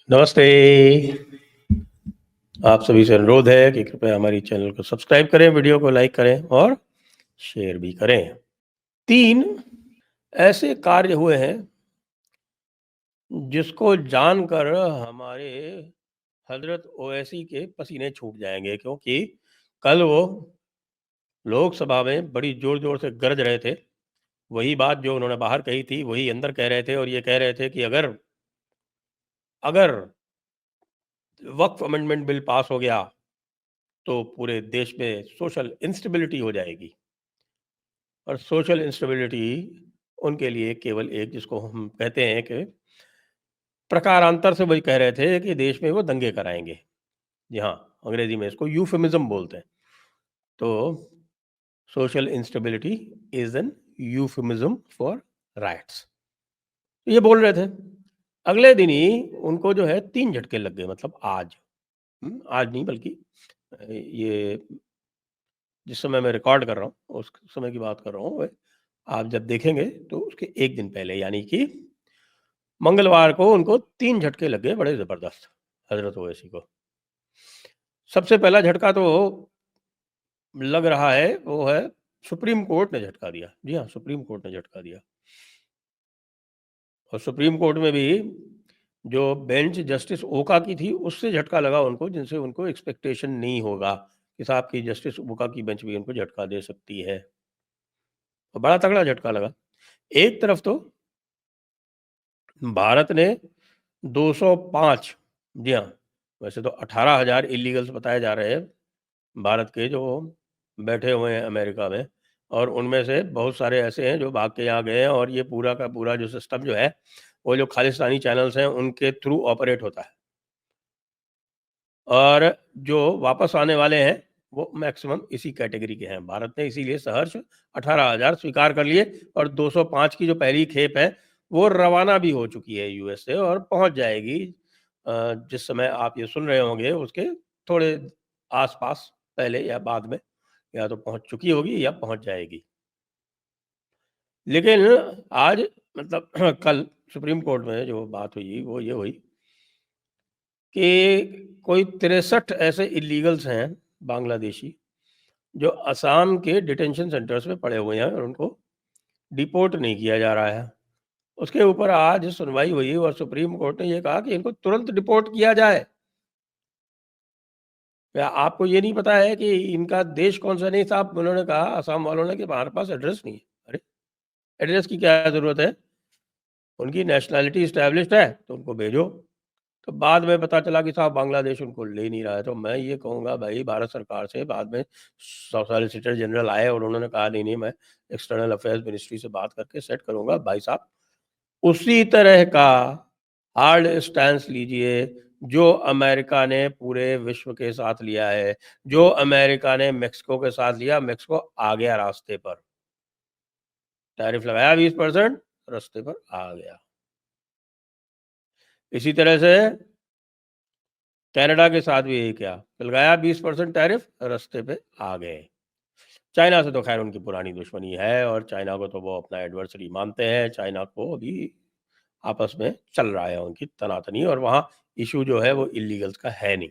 नमस्ते। आप सभी से अनुरोध है कि कृपया हमारी चैनल को सब्सक्राइब करें, वीडियो को लाइक करें और शेयर भी करें। 3 ऐसे कार्य हुए हैं जिसको जानकर हमारे हज़रत ओवैसी के पसीने छूट जाएँगे, क्योंकि कल वो लोकसभा में बड़ी ज़ोर-ज़ोर से गरज रहे थे। वही बात जो उन्होंने बाहर कही थी, वही अंदर कह रहे थे और ये कह रहे थे कि अगर अगर वक़्फ़ अमेंडमेंट बिल पास हो गया, तो पूरे देश में सोशल इंस्टेबिलिटी हो जाएगी। और सोशल इंस्टेबिलिटी उनके लिए केवल एक, जिसको हम कहते हैं कि प्रकारांतर से वही कह रहे थे कि देश में वो दंगे कराएँगे। जी हाँ, अंग्रेज़ी में इसको यूफेमिज़्म बोलते हैं। तो social instability is an euphemism for riots. ये बोल रहे थे। अगले दिन ही उनको जो है 3 झटके लग गए, मतलब आज। आज नहीं, बल्कि ये जिस समय मैं रिकॉर्ड कर रहा हूँ, उस समय की बात कर रहा हूँ। आप जब देखेंगे तो उसके 1 दिन पहले, यानी कि मंगलवार को उनको 3 झटके लग गए, बड़े ज़बरदस्त, हज़रत ओवैसी को। सबसे पहला झटका तो लग रहा है, वो है सुप्रीम कोर्ट ने झटका दिया। जी हाँ, सुप्रीम कोर्ट ने झटका दिया। और सुप्रीम कोर्ट में भी जो बेंच जस्टिस ओका की थी, उससे झटका लगा उनको, जिनसे उनको एक्सपेक्टेशन नहीं होगा कि साहब की जस्टिस ओका की बेंच भी उनको झटका दे सकती है। और बड़ा तगड़ा झटका लगा। एक तरफ तो भारत ने 205, जी हाँ, वैसे तो 18,000 इल्लीगल्स बताए जा रहे हैं भारत के, जो बैठे हुए हैं अमेरिका में, और उनमें से बहुत सारे ऐसे हैं जो भाग के यहाँ गए हैं, और ये पूरा का पूरा जो सिस्टम जो है, वो जो खालिस्तानी चैनल्स हैं उनके थ्रू ऑपरेट होता है। और जो वापस आने वाले हैं, वो मैक्सिमम इसी कैटेगरी के हैं। भारत ने इसीलिए सहर्ष 18,000 स्वीकार कर लिए, और 205 की जो पहली खेप है, वो रवाना भी हो चुकी है यूएस से, और पहुंच जाएगी जिस समय आप ये सुन रहे होंगे उसके थोड़े आसपास, पहले या बाद में, या तो पहुंच चुकी होगी या पहुंच जाएगी। लेकिन आज, मतलब कल सुप्रीम कोर्ट में जो बात हुई वो ये हुई कि कोई 63 ऐसे इल्लीगल्स हैं बांग्लादेशी, जो असम के डिटेंशन सेंटर्स में पड़े हुए हैं और उनको डिपोर्ट नहीं किया जा रहा है। उसके ऊपर आज सुनवाई हुई और सुप्रीम कोर्ट ने ये कहा कि इनको तुरंत डिपोर्ट किया जाए। क्या आपको ये नहीं पता है कि इनका देश कौन सा? नहीं साहब, उन्होंने कहा असम वालों ने कि हमारे पास एड्रेस नहीं है। अरे! एड्रेस की क्या ज़रूरत है? उनकी नेशनैलिटी एस्टैब्लिश्ड है तो उनको भेजो। तो बाद में पता चला कि साहब बांग्लादेश उनको ले नहीं रहा है। तो मैं ये कहूँगा भाई भारत सरकार से, बाद में सॉलिसिटर जनरल आए और उन्होंने कहा नहीं, नहीं, मैं एक्सटर्नल अफेयर्स मिनिस्ट्री से बात करके सेट करूँगा। भाई साहब, उसी तरह का हार्ड स्टैंस लीजिए जो अमेरिका ने पूरे विश्व के साथ लिया है, जो अमेरिका ने मेक्सिको के साथ लिया। मेक्सिको आ गया रास्ते पर, टैरिफ लगाया 20%, रास्ते पर आ गया। इसी तरह से कनाडा के साथ भी यही किया, लगाया 20% टैरिफ, रास्ते पे आ गए। चाइना से तो खैर उनकी पुरानी दुश्मनी है, और चाइना को तो वो अपना एडवर्सरी मानते हैं। चाइना को अभी आपस में चल रहा है उनकी तनातनी, और वहाँ इशू जो है वो इल्लीगल्स का है नहीं।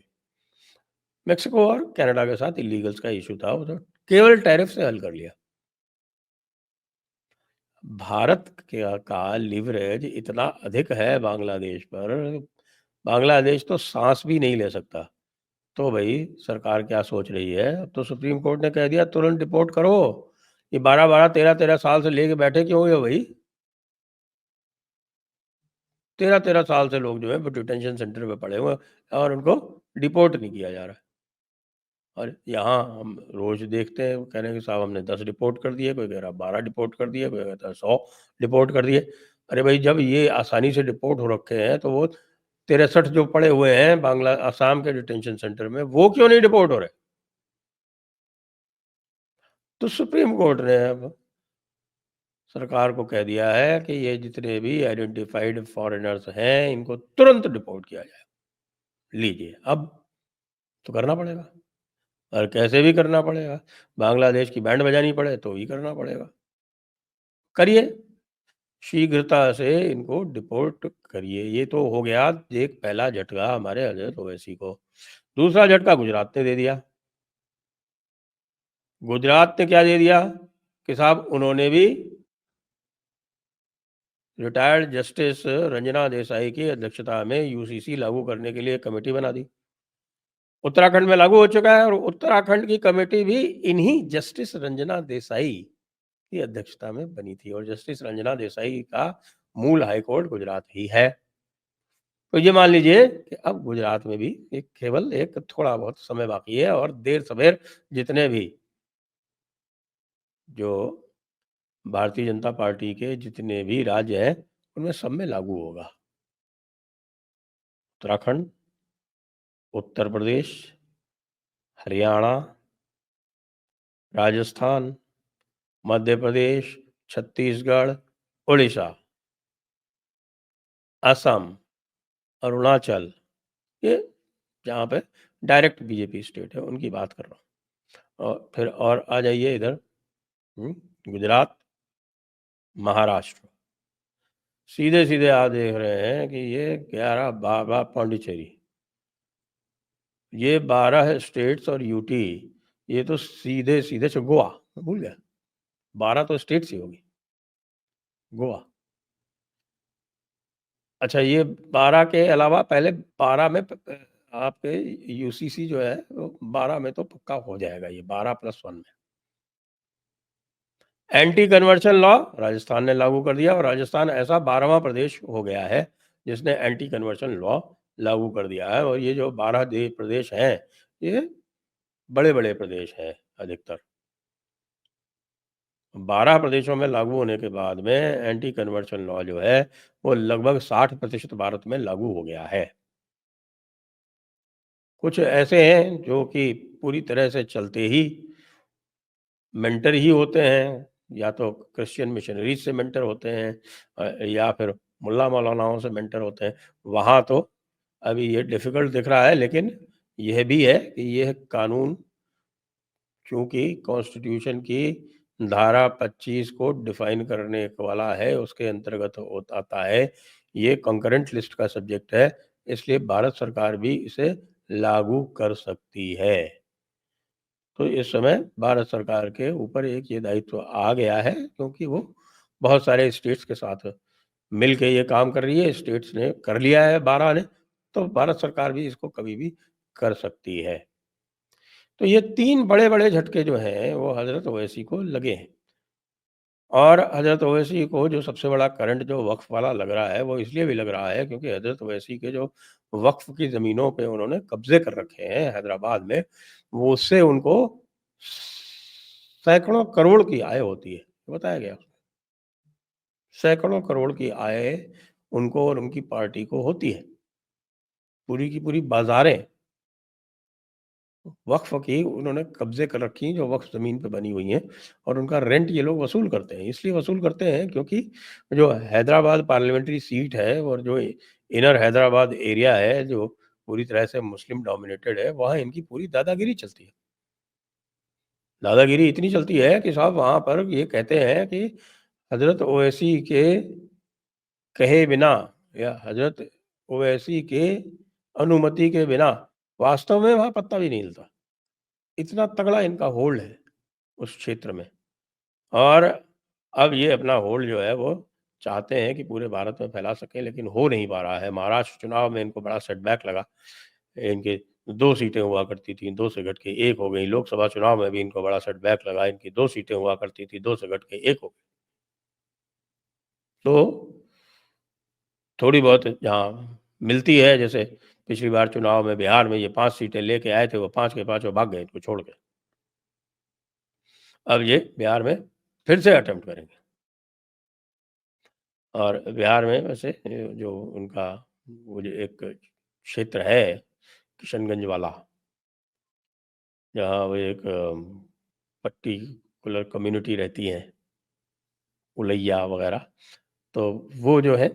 मेक्सिको और कनाडा के साथ इल्लीगल्स का इशू था, वो तो केवल टैरिफ से हल कर लिया। भारत का लिवरेज इतना अधिक है बांग्लादेश पर, बांग्लादेश तो सांस भी नहीं ले सकता। तो भई सरकार क्या सोच रही है? अब तो सुप्रीम कोर्ट ने कह दिया तुरंत डिपोर्ट करो। ये 12-12, 13-13 साल से लेके बैठे क्यों हुए भई? 13-13 साल से लोग जो है वो डिटेंशन सेंटर में पड़े हुए हैं और उनको डिपोर्ट नहीं किया जा रहा है। और यहाँ हम रोज़ देखते हैं, वो कह रहे हैं कि साहब हमने 10 डिपोर्ट कर दिए, कोई कह रहा है 12 डिपोर्ट कर दिए, कोई कहता है 100 डिपोर्ट कर दिए। अरे भई, जब ये आसानी से डिपोर्ट हो रखे हैं, तो वो 63 जो पड़े हुए हैं बांग्ला असम के डिटेंशन सेंटर में, वो क्यों नहीं डिपोर्ट हो रहे? तो सुप्रीम कोर्ट ने अब सरकार को कह दिया है कि ये जितने भी आइडेंटिफाइड फॉरेनर्स हैं, इनको तुरंत डिपोर्ट किया जाए। लीजिए, अब तो करना पड़ेगा, और कैसे भी करना पड़ेगा। बांग्लादेश की बैंड बजानी पड़े तो भी करना पड़ेगा। करिए। शीघ्रता से इनको डिपोर्ट करिए। ये तो हो गया एक पहला झटका हमारे हज़रत ओवैसी को। दूसरा झटका गुजरात ने दे दिया। गुजरात ने क्या दे दिया कि साहब उन्होंने भी रिटायर्ड जस्टिस रंजना देसाई की अध्यक्षता में यूसीसी लागू करने के लिए एक कमेटी बना दी। उत्तराखंड में लागू हो चुका है और उत्तराखंड की कमेटी भी इन्हीं जस्टिस रंजना देसाई की अध्यक्षता में बनी थी और जस्टिस रंजना देसाई का मूल हाईकोर्ट गुजरात ही है। तो ये मान लीजिए कि अब गुजरात में भी एक केवल एक थोड़ा बहुत समय बाकी है और देर सवेर जितने भी जो भारतीय जनता पार्टी के जितने भी राज्य हैं, उनमें सब में लागू होगा। उत्तराखंड, उत्तर प्रदेश, हरियाणा, राजस्थान, मध्य प्रदेश, छत्तीसगढ़, उड़ीसा, असम, अरुणाचल, ये जहाँ पे डायरेक्ट बीजेपी स्टेट है, उनकी बात कर रहा हूँ। और फिर और आ जाइए इधर गुजरात, महाराष्ट्र। सीधे-सीधे आप देख रहे हैं कि ये 11 12 पौंडीचेरी। ये 12 स्टेट्स और यूटी, ये तो सीधे-सीधे अच्छा गोवा, भूल गया। 12 तो स्टेट्स ही होगी। गोवा। अच्छा ये 12 के अलावा पहले 12 में आपके यूसीसी जो है वो 12 में तो पक्का हो जाएगा ये 12+1 में। एंटी कन्वर्शन लॉ राजस्थान ने लागू कर दिया और राजस्थान ऐसा 12वां प्रदेश हो गया है जिसने एंटी कन्वर्शन लॉ लागू कर दिया है और ये जो 12 प्रदेश हैं ये बड़े-बड़े प्रदेश हैं अधिकतर। 12 प्रदेशों में लागू होने के बाद में एंटी कन्वर्शन लॉ जो है वो लगभग 60% भारत में लागू हो गया है। कुछ ऐसे हैं जो कि पूरी तरह से चलते ही मेंटर ही होते हैं, या तो क्रिश्चियन मिशनरीज़ से मेंटर होते हैं या फिर मुल्ला मौलानाओं से मेंटर होते हैं। वहाँ तो अभी ये डिफ़िकल्ट दिख रहा है लेकिन यह भी है कि यह कानून चूँकि कॉन्स्टिट्यूशन की धारा 25 को डिफ़ाइन करने वाला है, उसके अंतर्गत आता है। ये कंकरेंट लिस्ट का सब्जेक्ट है, इसलिए भारत सरकार भी इसे लागू कर सकती है। तो इस समय भारत सरकार के ऊपर एक ये दायित्व आ गया है क्योंकि वो बहुत सारे स्टेट्स के साथ मिल के ये काम कर रही है। स्टेट्स ने कर लिया है 12 ने, तो भारत सरकार भी इसको कभी भी कर सकती है। तो ये 3 बड़े-बड़े झटके जो हैं वो हज़रत ओवैसी को लगे हैं। और हज़रत ओवैसी को जो सबसे बड़ा करंट जो वक़्फ़ वाला लग रहा है, वो इसलिए भी लग रहा है क्योंकि हज़रत ओवैसी के जो वक़्फ़ की ज़मीनों पे उन्होंने कब्ज़े कर रखे हैं हैदराबाद में, वो उससे उनको सैकड़ों करोड़ की आय होती है, बताया गया। सैकड़ों करोड़ की आय उनको और उनकी पार्टी को होती है। पूरी की पूरी बाज़ारें वक़्फ़ की उन्होंने कब्ज़े कर रखी हैं, जो वक़्फ़ ज़मीन पे बनी हुई हैं और उनका रेंट ये लोग वसूल करते हैं। इसलिए वसूल करते हैं क्योंकि जो हैदराबाद पार्लियामेंट्री सीट है और जो इनर हैदराबाद एरिया है, जो पूरी तरह से मुस्लिम डोमिनेटेड है, वहाँ इनकी पूरी दादागिरी चलती है। दादागिरी इतनी चलती है कि साहब वहाँ पर ये कहते हैं कि हज़रत ओवैसी के कहे बिना या हज़रत ओवैसी के अनुमति के बिना वास्तव में वहाँ पत्ता भी नहीं हिलता। इतना तगड़ा इनका होल्ड है उस क्षेत्र में। और अब ये अपना होल्ड जो है वो चाहते हैं कि पूरे भारत में फैला सकें लेकिन हो नहीं पा रहा है। महाराष्ट्र चुनाव में इनको बड़ा सेटबैक लगा। इनकी 2 सीटें हुआ करती थी, 2 से घट के 1 हो गई। लोकसभा चुनाव में भी इनको बड़ा सेटबैक लगा। इनकी 2 सीटें हुआ करती थी, 2 से घट के 1 हो गई। तो थोड़ी बहुत जहाँ मिलती है, जैसे पिछली बार चुनाव में बिहार में ये 5 सीटें लेके आए थे, वो 5 के पाँचों भाग गए इनको छोड़ के। अब ये बिहार में फिर से अटेम्प्ट करेंगे। और बिहार में वैसे जो उनका वो जो एक क्षेत्र है किशनगंज वाला, जहाँ वो एक पर्टिकुलर कम्युनिटी रहती है, उलैया वगैरह, तो वो जो है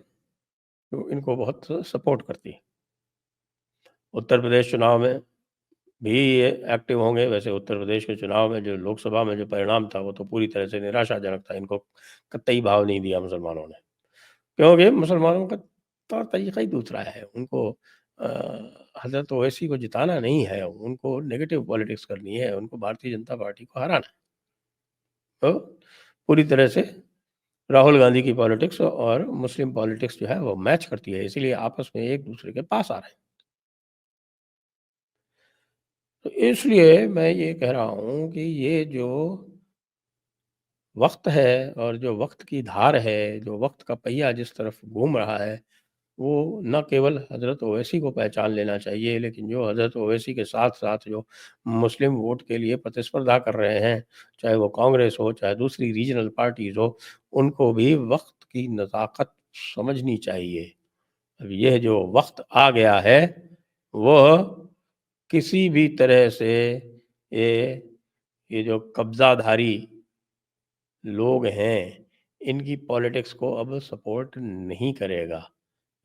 तो इनको बहुत सपोर्ट करती है। उत्तर प्रदेश चुनाव में भी ये एक्टिव होंगे। वैसे उत्तर प्रदेश के चुनाव में जो लोकसभा में जो परिणाम था वो तो पूरी तरह से निराशाजनक था। इनको कतई भाव नहीं दिया मुसलमानों ने। क्योंकि मुसलमानों का तौर तरीक़ा ही दूसरा है। उनको अ, हज़रत ओवैसी को जिताना नहीं है, उनको नेगेटिव पॉलिटिक्स करनी है, उनको भारतीय जनता पार्टी को हराना है। तो पूरी तरह से राहुल गांधी की पॉलिटिक्स और मुस्लिम पॉलिटिक्स जो है वो मैच करती है, इसीलिए आपस में एक-दूसरे के पास आ रहे हैं। तो इसलिए मैं ये कह रहा हूँ कि ये जो वक़्त है और जो वक़्त की धार है, जो वक़्त का पहिया जिस तरफ घूम रहा है, वो ना केवल हज़रत ओवैसी को पहचान लेना चाहिए, लेकिन जो हज़रत ओवैसी के साथ-साथ जो मुस्लिम वोट के लिए प्रतिस्पर्धा कर रहे हैं, चाहे वो कांग्रेस हो, चाहे दूसरी रीजनल पार्टीज़ हो, उनको भी वक़्त की नज़ाकत समझनी चाहिए। अब यह जो वक़्त आ गया है, वह किसी भी तरह से ये ये जो कब्ज़ाधारी लोग हैं, इनकी पॉलिटिक्स को अब सपोर्ट नहीं करेगा।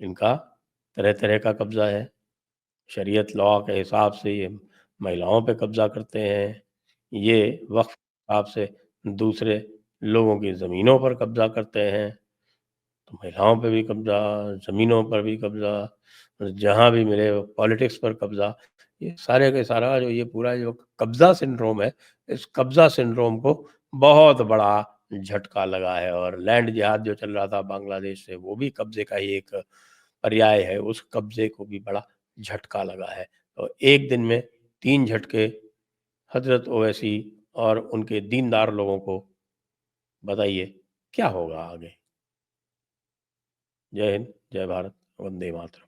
इनका तरह-तरह का कब्ज़ा है। शरीयत लॉ के हिसाब से ये महिलाओं पे कब्ज़ा करते हैं। ये वक़्फ़ के हिसाब से दूसरे लोगों की ज़मीनों पर कब्ज़ा करते हैं। तो महिलाओं पे भी कब्ज़ा, ज़मीनों पर भी कब्ज़ा, जहाँ भी मिले पॉलिटिक्स पर कब्ज़ा, ये सारे का सारा जो ये पूरा जो कब्ज़ा सिंड्रोम है, इस कब्ज़ा सिंड्रोम को बहुत बड़ा झटका लगा है और लैंड जिहाद जो चल रहा था बांग्लादेश से, वो भी कब्ज़े का ही एक पर्याय है, उस कब्ज़े को भी बड़ा झटका लगा है। तो एक दिन में 3 झटके हज़रत ओवैसी और उनके दीनदार लोगों को, बताइए क्या होगा आगे? जय हिंद, जय भारत, वंदे मातरम।